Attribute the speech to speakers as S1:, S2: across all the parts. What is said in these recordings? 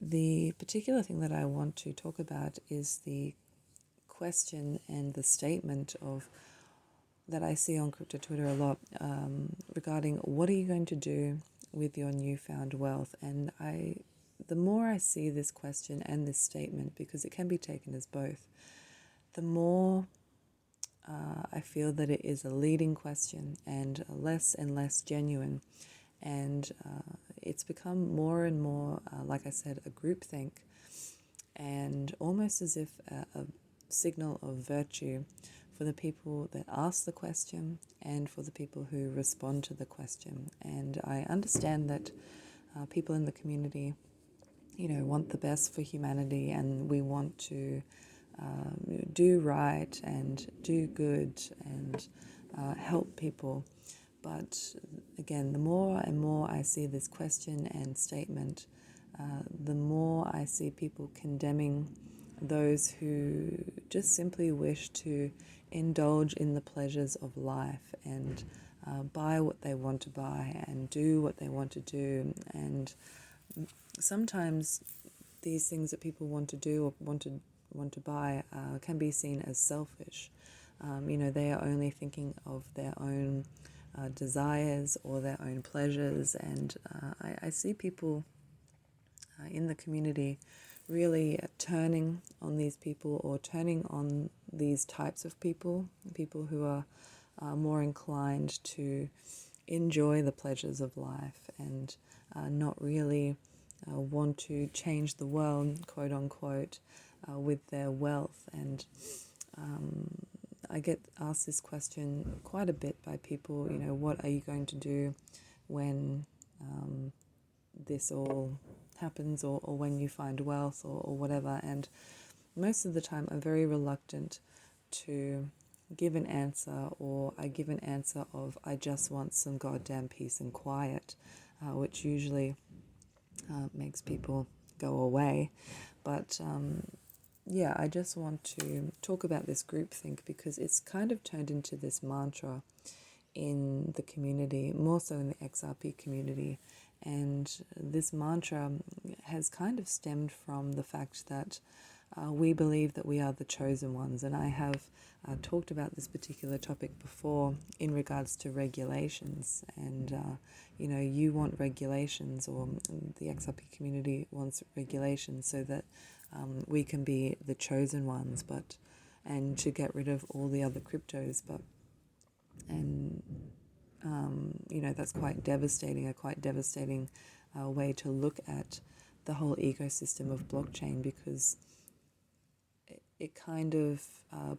S1: The particular thing that I want to talk about is the question and the statement of that I see on crypto Twitter a lot, regarding what are you going to do with your newfound wealth? And the more I see this question and this statement, because it can be taken as both, the more I feel that it is a leading question and less genuine. And it's become more and more, like I said, a groupthink, and almost as if a signal of virtue for the people that ask the question and for the people who respond to the question. And I understand that people in the community, want the best for humanity, and we want to do right and do good and help people. But again, the more and more I see this question and statement, the more I see people condemning those who just simply wish to indulge in the pleasures of life and buy what they want to buy and do what they want to do. And sometimes these things that people want to do or want to buy can be seen as selfish. They are only thinking of their own desires or their own pleasures, and I see people in the community really turning on these people, or turning on these types of people who are more inclined to enjoy the pleasures of life and not really want to change the world, quote unquote, with their wealth. And I get asked this question quite a bit by people, what are you going to do when this all happens, or when you find wealth, or whatever. And most of the time I'm very reluctant to give an answer, or I give an answer of I just want some goddamn peace and quiet, which usually makes people go away. But I just want to talk about this groupthink, because it's kind of turned into this mantra in the community, more so in the XRP community. And this mantra has kind of stemmed from the fact that we believe that we are the chosen ones. And I have talked about this particular topic before in regards to regulations. And, you want regulations, or the XRP community wants regulations so that we can be the chosen ones, and to get rid of all the other cryptos. That's quite devastating, a quite devastating way to look at the whole ecosystem of blockchain, because it kind of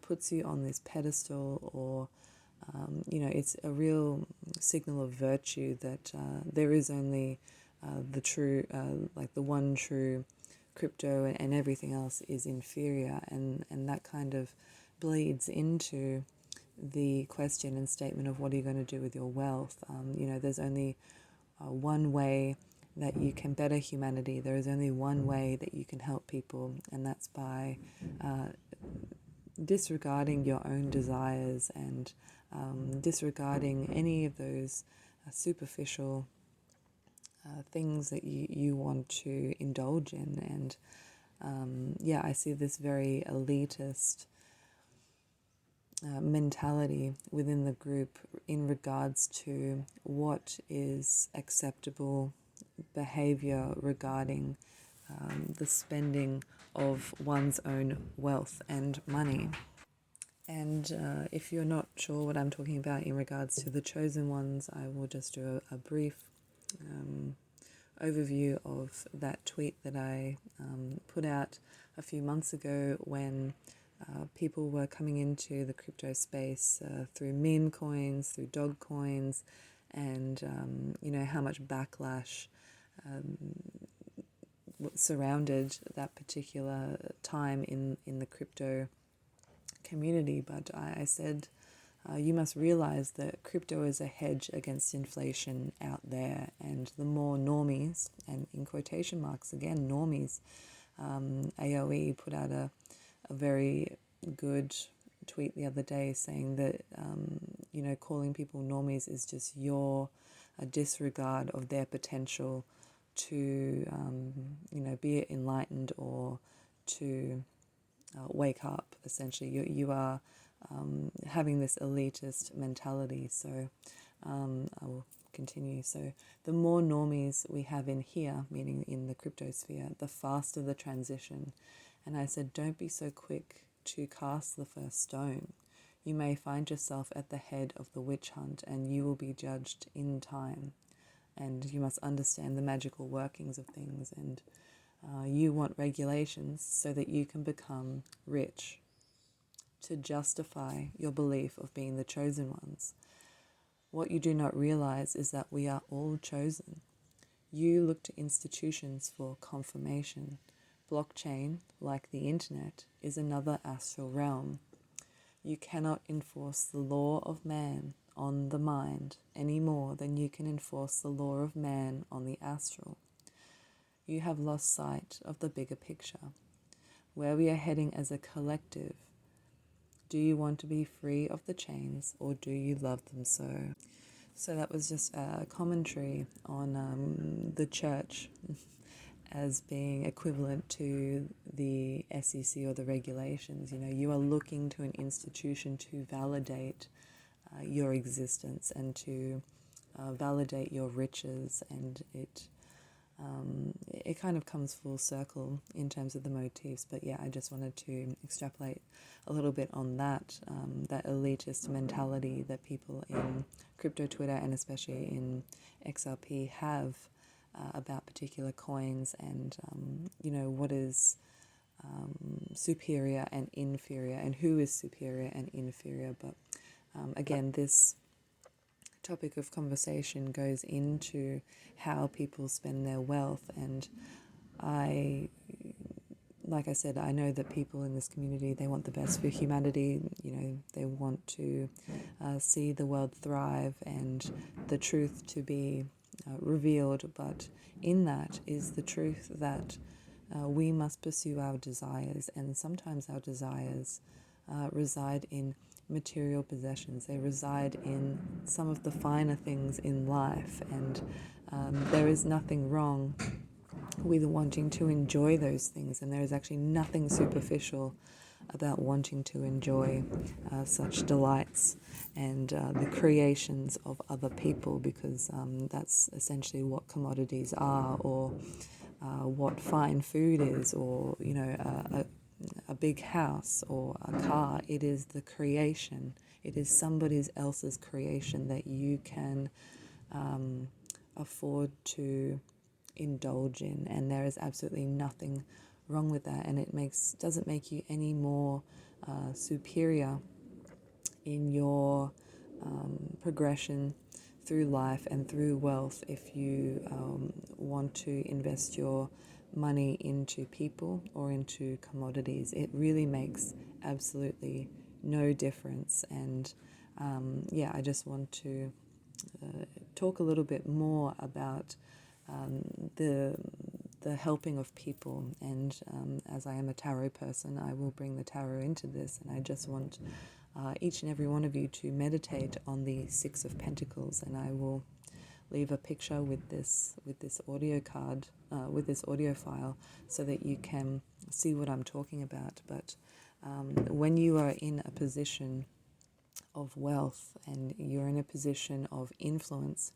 S1: puts you on this pedestal, or it's a real signal of virtue that there is only the true, like the one true crypto, and everything else is inferior, and that kind of bleeds into the question and statement of what are you going to do with your wealth. There's only one way that you can better humanity. There is only one way that you can help people, and that's by disregarding your own desires and disregarding any of those superficial things that you want to indulge in. And I see this very elitist mentality within the group in regards to what is acceptable behavior regarding the spending of one's own wealth and money. And if you're not sure what I'm talking about in regards to the chosen ones, I will just do a brief overview of that tweet that I put out a few months ago, when people were coming into the crypto space through meme coins, through dog coins, and how much backlash surrounded that particular time in the crypto community. But I said, you must realize that crypto is a hedge against inflation out there, and the more normies, and in quotation marks again, normies, AOE put out a very good tweet the other day saying that, calling people normies is just your disregard of their potential to be enlightened or to wake up. Essentially, you are having this elitist mentality. So I will continue. So the more normies we have in here, meaning in the cryptosphere, the faster the transition. And I said, don't be so quick to cast the first stone. You may find yourself at the head of the witch hunt, and you will be judged in time. And you must understand the magical workings of things, and you want regulations so that you can become rich, to justify your belief of being the chosen ones. What you do not realize is that we are all chosen. You look to institutions for confirmation. Blockchain, like the internet, is another astral realm. You cannot enforce the law of man on the mind any more than you can enforce the law of man on the astral. You have lost sight of the bigger picture, where we are heading as a collective. Do you want to be free of the chains, or do you love them so? So that was just a commentary on the church as being equivalent to the SEC or the regulations. You are looking to an institution to validate your existence and to validate your riches, and it kind of comes full circle in terms of the motifs. But yeah, I just wanted to extrapolate a little bit on that elitist mentality that people in crypto Twitter and especially in XRP have about particular coins, and what is superior and inferior, and who is superior and inferior. But again, this topic of conversation goes into how people spend their wealth, and like I said, I know that people in this community, they want the best for humanity. They want to see the world thrive and the truth to be revealed. But in that is the truth that we must pursue our desires, and sometimes our desires reside in material possessions. They reside in some of the finer things in life, and there is nothing wrong with wanting to enjoy those things, and there is actually nothing superficial about wanting to enjoy such delights and the creations of other people, because that's essentially what commodities are, or what fine food is, or a big house or a car. It is the creation. It is somebody else's creation that you can afford to indulge in, and there is absolutely nothing wrong with that, and it doesn't make you any more superior in your progression through life and through wealth if you want to invest your money into people or into commodities. It really makes absolutely no difference. And I just want to talk a little bit more about the helping of people, and as I am a tarot person, I will bring the tarot into this, and I just want each and every one of you to meditate on the Six of Pentacles, and I will leave a picture with this audio card, with this audio file, so that you can see what I'm talking about. But when you are in a position of wealth and you're in a position of influence,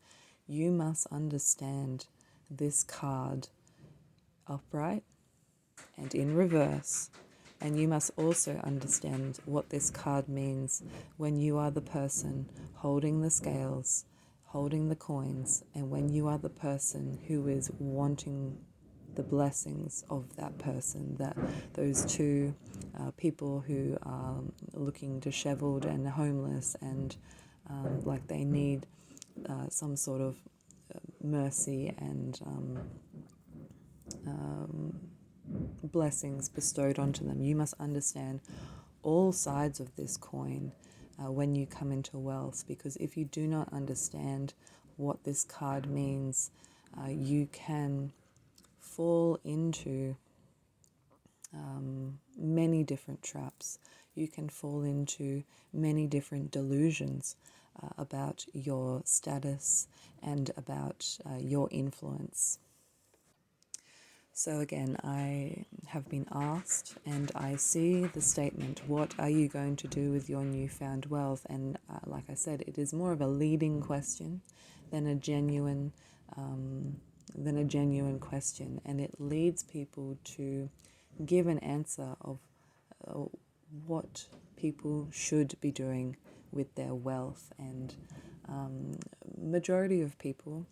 S1: you must understand this card upright and in reverse. And you must also understand what this card means when you are the person holding the scales, holding the coins, and when you are the person who is wanting the blessings of that person, that those two people who are looking disheveled and homeless and like they need some sort of mercy and blessings bestowed onto them. You must understand all sides of this coin when you come into wealth, because if you do not understand what this card means, you can fall into many different traps. You can fall into many different delusions about your status and about your influence. So again, I have been asked and I see the statement, what are you going to do with your newfound wealth? And like I said, it is more of a leading question than a genuine question. And it leads people to give an answer of uh, what people should be doing with their wealth. And majority of people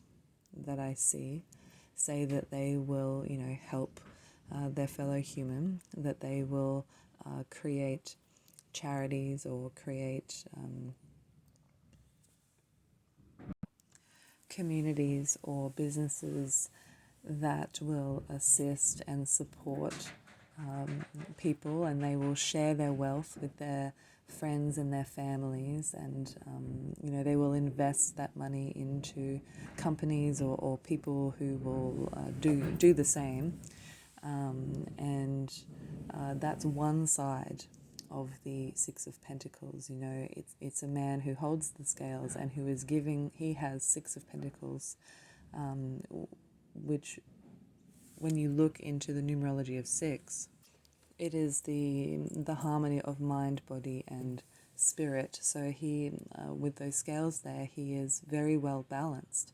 S1: that I see say that they will, help their fellow human, that they will create charities or create communities or businesses that will assist and support people, and they will share their wealth with their friends and their families, and they will invest that money into companies or people who will do the same, and that's one side of the Six of Pentacles. It's a man who holds the scales and who is giving. He has Six of Pentacles, which, when you look into the numerology of six, it is the harmony of mind, body, and spirit. So he, with those scales there, he is very well balanced,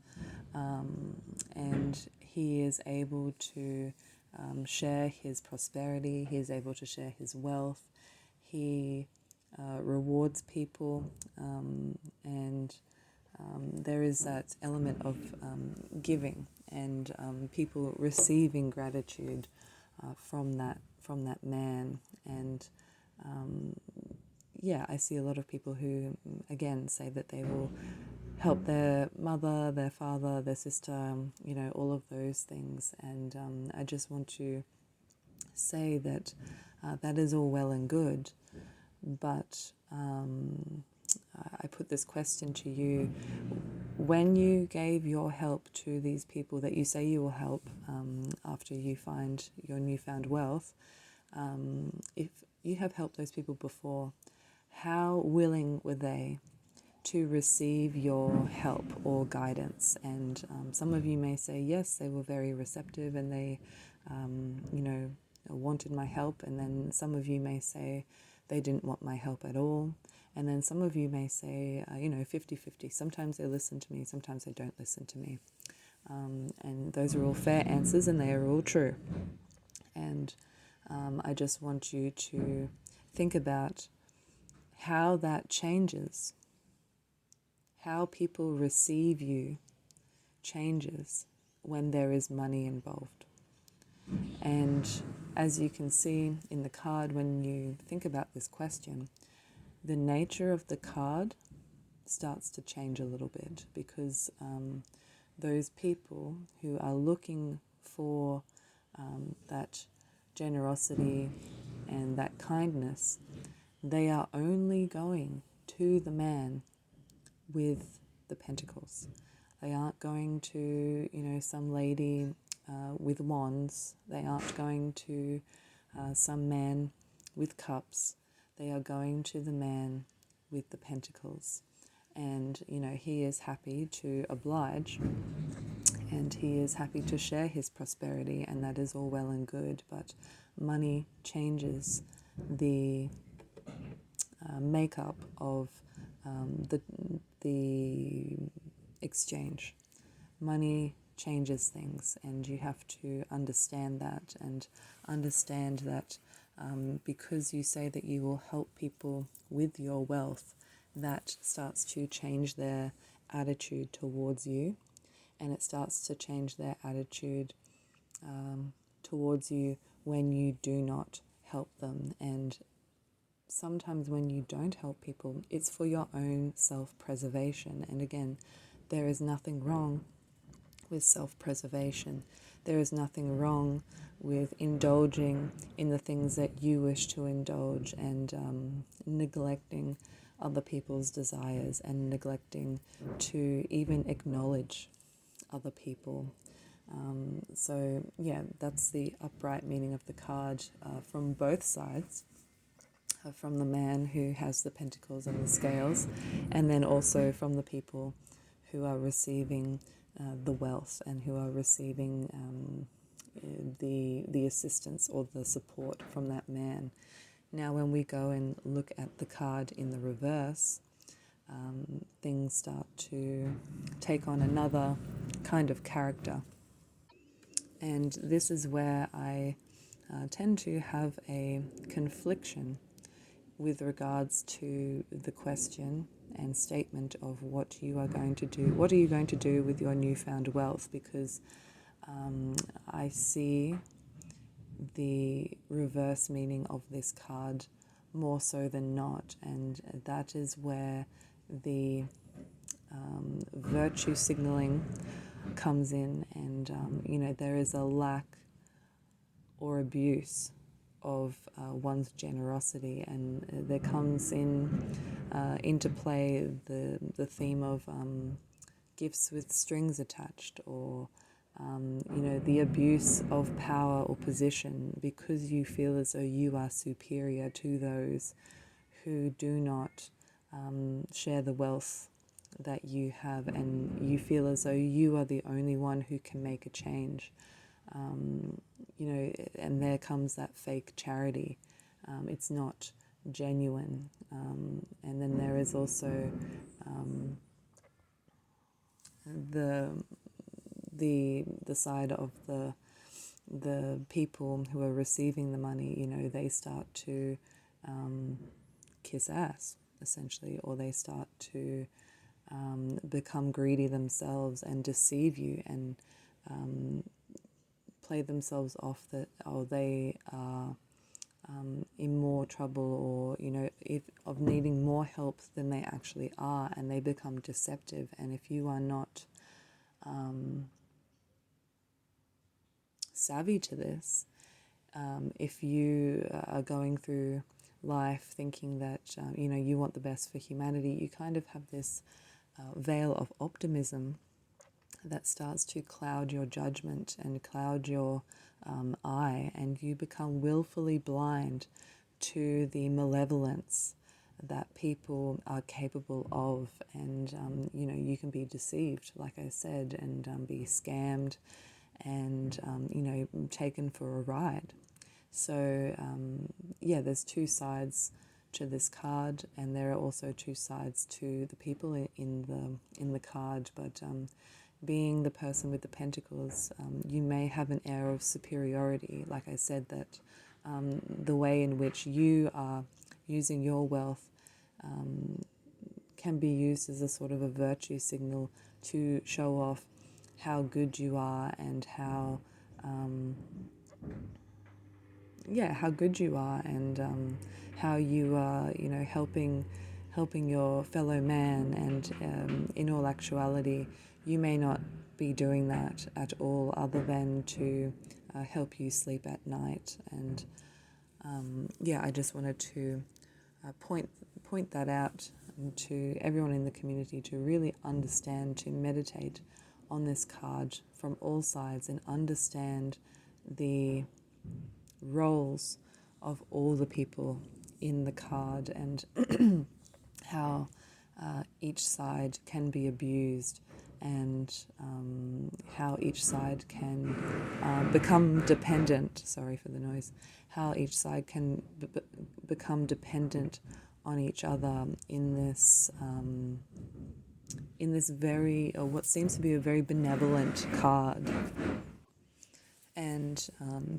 S1: and he is able to share his prosperity. He is able to share his wealth. He rewards people, and there is that element of giving and people receiving gratitude from that man. And I see a lot of people who again say that they will help their mother, their father, their sister, all of those things. And I just want to say that that is all well and good, but I put this question to you. When you gave your help to these people that you say you will help after you find your newfound wealth, if you have helped those people before, how willing were they to receive your help or guidance? And some of you may say, yes, they were very receptive and they, wanted my help. And then some of you may say they didn't want my help at all. And then some of you may say, 50-50. Sometimes they listen to me, sometimes they don't listen to me. And those are all fair answers and they are all true. And I just want you to think about how that changes. How people receive you changes when there is money involved. And as you can see in the card, when you think about this question, the nature of the card starts to change a little bit, because those people who are looking for that generosity and that kindness, they are only going to the man with the pentacles. They aren't going to, some lady with wands. They aren't going to some man with cups. They are going to the man with the pentacles. And, he is happy to oblige and he is happy to share his prosperity, and that is all well and good. But money changes the makeup of the exchange. Money changes things, and you have to understand that, and understand that because you say that you will help people with your wealth, that starts to change their attitude towards you, and it starts to change their attitude towards you when you do not help them. And sometimes when you don't help people, it's for your own self-preservation. And again, there is nothing wrong with self-preservation. There is nothing wrong with indulging in the things that you wish to indulge, and neglecting other people's desires, and neglecting to even acknowledge other people. That's the upright meaning of the card from both sides. From the man who has the pentacles and the scales, and then also from the people who are receiving the wealth and who are receiving the assistance or the support from that man. Now, when we go and look at the card in the reverse, things start to take on another kind of character. And this is where I tend to have a confliction with regards to the question and statement of what you are going to do. What are you going to do with your newfound wealth? Because I see the reverse meaning of this card more so than not, and that is where the virtue signaling comes in, and there is a lack or abuse of one's generosity, and there comes into play the theme of gifts with strings attached, or the abuse of power or position, because you feel as though you are superior to those who do not share the wealth that you have, and you feel as though you are the only one who can make a change. And there comes that fake charity. It's not genuine. And then there is also the side of the people who are receiving the money. They start to kiss ass, essentially, or they start to become greedy themselves and deceive you and play themselves off that, they are in more trouble, or of needing more help than they actually are, and they become deceptive. And if you are not savvy to this, if you are going through life thinking that you want the best for humanity, you kind of have this veil of optimism that starts to cloud your judgment and cloud your eye, and you become willfully blind to the malevolence that people are capable of, and you can be deceived, like I said, and be scammed and taken for a ride. So there's two sides to this card, and there are also two sides to the people in the card. But being the person with the pentacles, you may have an air of superiority. Like I said, that the way in which you are using your wealth can be used as a sort of a virtue signal to show off how good you are, and how good you are, and how you are, helping your fellow man. And in all actuality, you may not be doing that at all, other than to help you sleep at night. And I just wanted to point that out to everyone in the community, to really understand, to meditate on this card from all sides, and understand the roles of all the people in the card, and how each side can be abused, and how each side can become dependent. Sorry for the noise. How each side can become dependent on each other in this very, or what seems to be a very benevolent card. And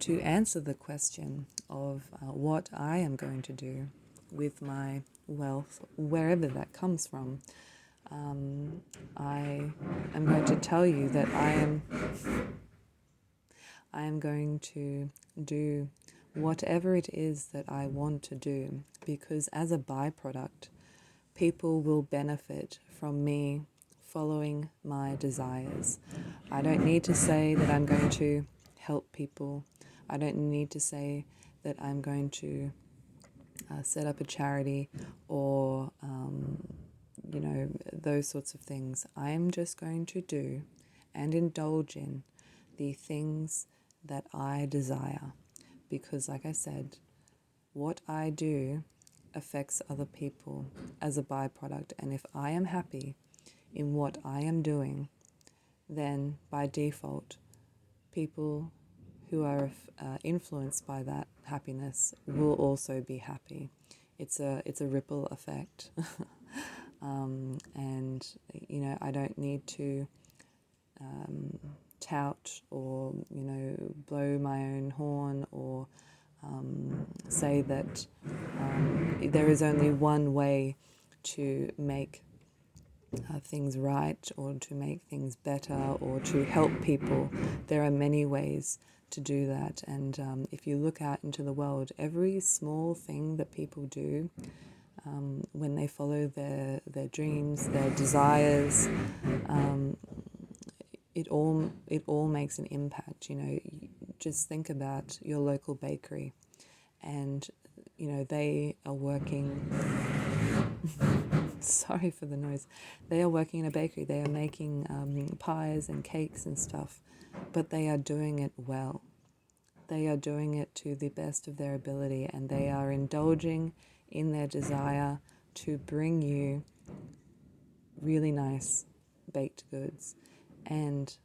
S1: to answer the question of what I am going to do with my wealth, wherever that comes from, I am going to tell you that I am going to do whatever it is that I want to do, because as a byproduct, people will benefit from me following my desires. I don't need to say that I'm going to help people. I don't need to say that I'm going to set up a charity, or those sorts of things. I'm just going to do and indulge in the things that I desire, because, like I said, what I do affects other people as a byproduct. And if I am happy in what I am doing, then by default, people who are influenced by that happiness will also be happy. It's a ripple effect. And I don't need to tout or blow my own horn or say that there is only one way to make things right or to make things better or to help people. There are many ways to do that, and if you look out into the world, every small thing that people do when they follow their dreams, their desires, it all makes an impact. Just think about your local bakery, and they are working. Sorry for the noise. They are working in a bakery. They are making pies and cakes and stuff, but they are doing it well. They are doing it to the best of their ability, and they are indulging in their desire to bring you really nice baked goods. And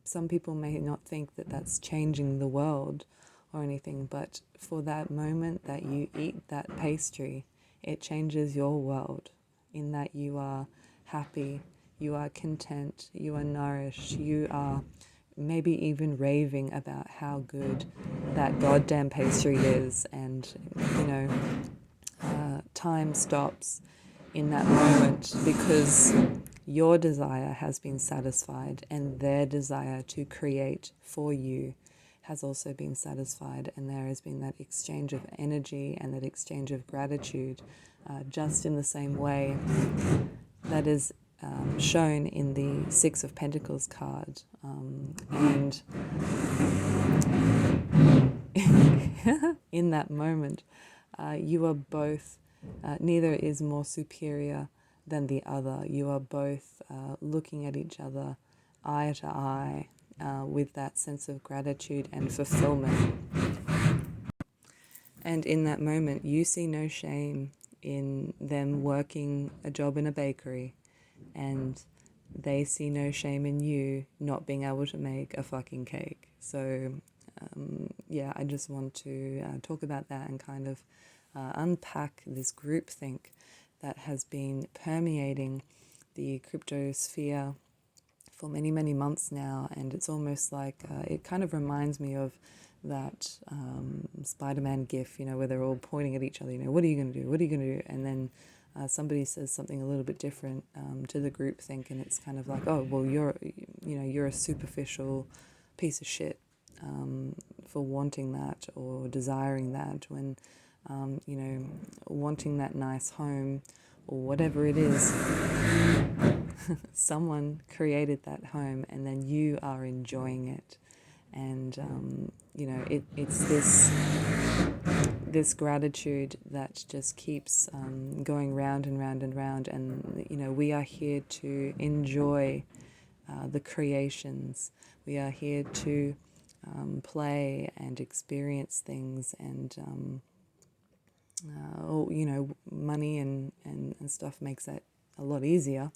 S1: some people may not think that that's changing the world or anything, but for that moment that you eat that pastry, it changes your world in that you are happy, you are content, you are nourished, you are maybe even raving about how good that goddamn pastry is. And time stops in that moment because your desire has been satisfied and their desire to create for you has also been satisfied, and there has been that exchange of energy and that exchange of gratitude, just in the same way that is shown in the Six of Pentacles card. And in that moment, you are both, neither is more superior than the other. You are both looking at each other eye to eye with that sense of gratitude and fulfillment. And in that moment, you see no shame in them working a job in a bakery, and they see no shame in you not being able to make a fucking cake. So, I just want to talk about that and kind of unpack this groupthink that has been permeating the crypto sphere for many, many months now. And it's almost like it kind of reminds me of that Spider-Man gif, where they're all pointing at each other, what are you going to do? What are you going to do? And then somebody says something a little bit different to the groupthink, and it's kind of like, oh, well, you're a superficial piece of shit for wanting that or desiring that, when wanting that nice home or whatever it is. Someone created that home and then you are enjoying it. And it's this gratitude that just keeps going round and round and round. And we are here to enjoy the creations. We are here to play and experience things, and money and stuff makes that a lot easier.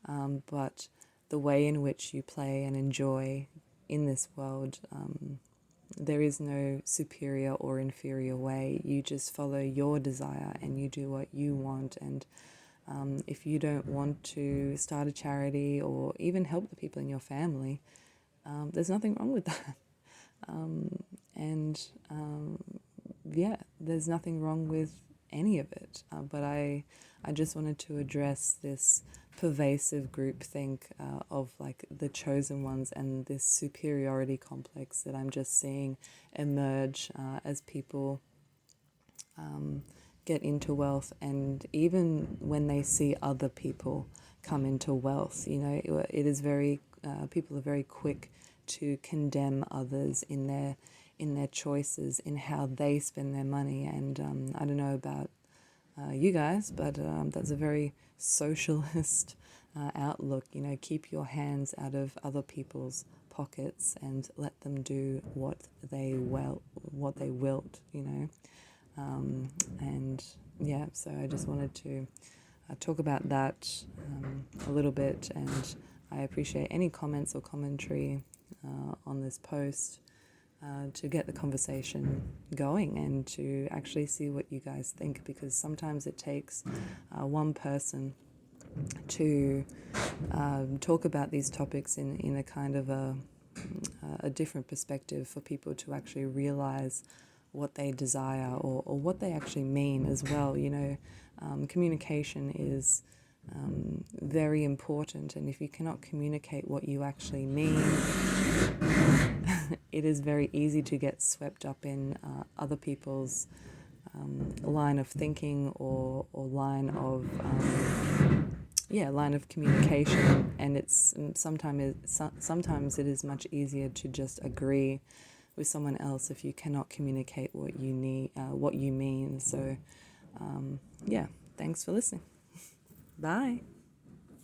S1: But the way in which you play and enjoy in this world, there is no superior or inferior way. You just follow your desire and you do what you want. And if you don't want to start a charity or even help the people in your family, there's nothing wrong with that. There's nothing wrong with any of it. But I just wanted to address this pervasive groupthink of like the chosen ones and this superiority complex that I'm just seeing emerge as people get into wealth, and even when they see other people come into wealth, it is very people are very quick to condemn others in their choices, in how they spend their money. And I don't know about you guys, but that's a very socialist outlook. Keep your hands out of other people's pockets and let them do what they wilt. So I just wanted to talk about that a little bit, and I appreciate any comments or commentary on this post to get the conversation going and to actually see what you guys think, because sometimes it takes one person to talk about these topics in a kind of a different perspective for people to actually realize what they desire or what they actually mean as well. Communication is very important, and if you cannot communicate what you actually mean, it is very easy to get swept up in other people's line of thinking or line of line of communication, and it's sometimes it is much easier to just agree with someone else if you cannot communicate what you need, what you mean. So thanks for listening. Bye.